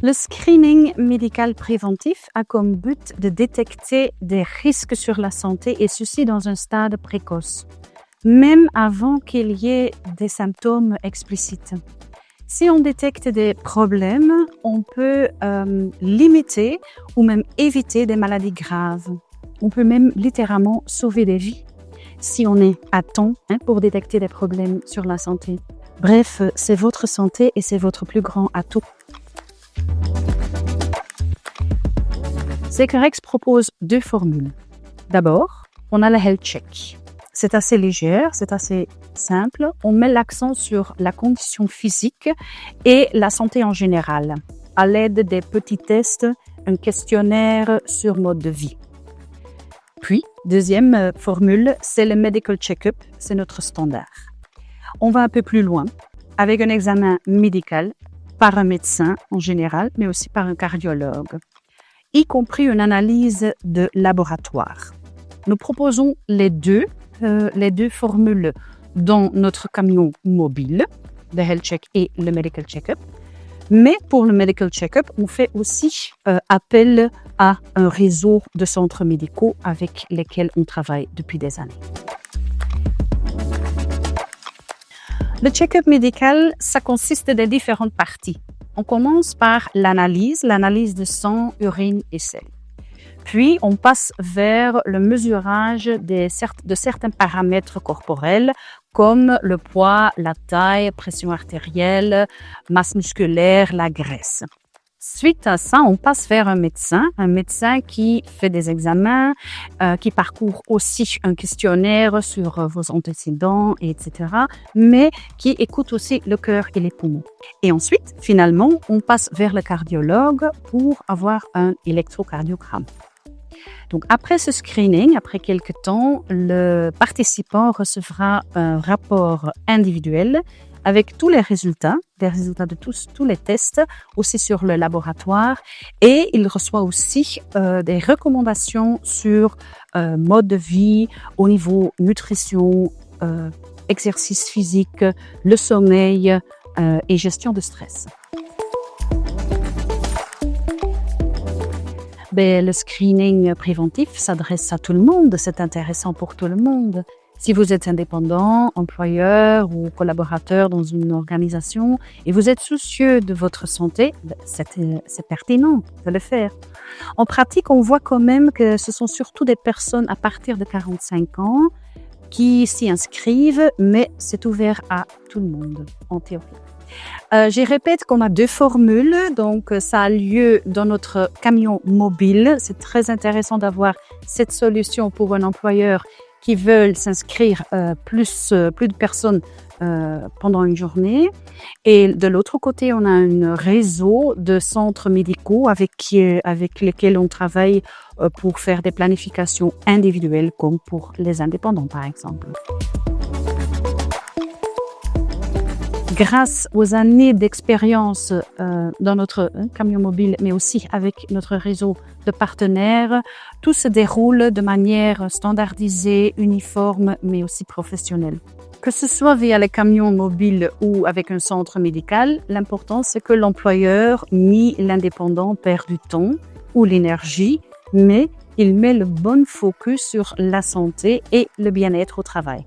Le screening médical préventif a comme but de détecter des risques sur la santé et ceci dans un stade précoce, même avant qu'il y ait des symptômes explicites. Si on détecte des problèmes, on peut limiter ou même éviter des maladies graves. On peut même littéralement sauver des vies si on est à temps pour détecter des problèmes sur la santé. Bref, c'est votre santé et c'est votre plus grand atout. CareRx propose 2 formules. D'abord, on a la Health Check. C'est assez légère, c'est assez simple. On met l'accent sur la condition physique et la santé en général, à l'aide des petits tests, un questionnaire sur mode de vie. Puis, deuxième formule, c'est le Medical Check-up, c'est notre standard. On va un peu plus loin, avec un examen médical par un médecin en général, mais aussi par un cardiologue, y compris une analyse de laboratoire. Nous proposons les deux formules dans notre camion mobile, le Health Check et le Medical Check-up. Mais pour le Medical Check-up, on fait aussi appel à un réseau de centres médicaux avec lesquels on travaille depuis des années. Le check-up médical, ça consiste de différentes parties. On commence par l'analyse de sang, urine et sel. Puis, on passe vers le mesurage de certains paramètres corporels comme le poids, la taille, pression artérielle, masse musculaire, la graisse. Suite à ça, on passe vers un médecin qui fait des examens, qui parcourt aussi un questionnaire sur vos antécédents, etc., mais qui écoute aussi le cœur et les poumons. Et ensuite, finalement, on passe vers le cardiologue pour avoir un électrocardiogramme. Donc, après ce screening, après quelques temps, le participant recevra un rapport individuel avec tous les résultats de tous les tests, aussi sur le laboratoire. Et il reçoit aussi des recommandations sur mode de vie au niveau nutrition, exercice physique, le sommeil et gestion de stress. Le screening préventif s'adresse à tout le monde, c'est intéressant pour tout le monde. Si vous êtes indépendant, employeur ou collaborateur dans une organisation et vous êtes soucieux de votre santé, c'est pertinent de le faire. En pratique, on voit quand même que ce sont surtout des personnes à partir de 45 ans qui s'y inscrivent, mais c'est ouvert à tout le monde, en théorie. Je répète qu'on a 2 formules, donc ça a lieu dans notre camion mobile. C'est très intéressant d'avoir cette solution pour un employeur qui veulent s'inscrire plus de personnes pendant une journée. Et de l'autre côté, on a un réseau de centres médicaux avec lesquels on travaille pour faire des planifications individuelles, comme pour les indépendants, par exemple. Grâce aux années d'expérience dans notre camion mobile, mais aussi avec notre réseau de partenaires, tout se déroule de manière standardisée, uniforme, mais aussi professionnelle. Que ce soit via les camions mobiles ou avec un centre médical, l'important c'est que l'employeur ni l'indépendant perd du temps ou l'énergie, mais il met le bon focus sur la santé et le bien-être au travail.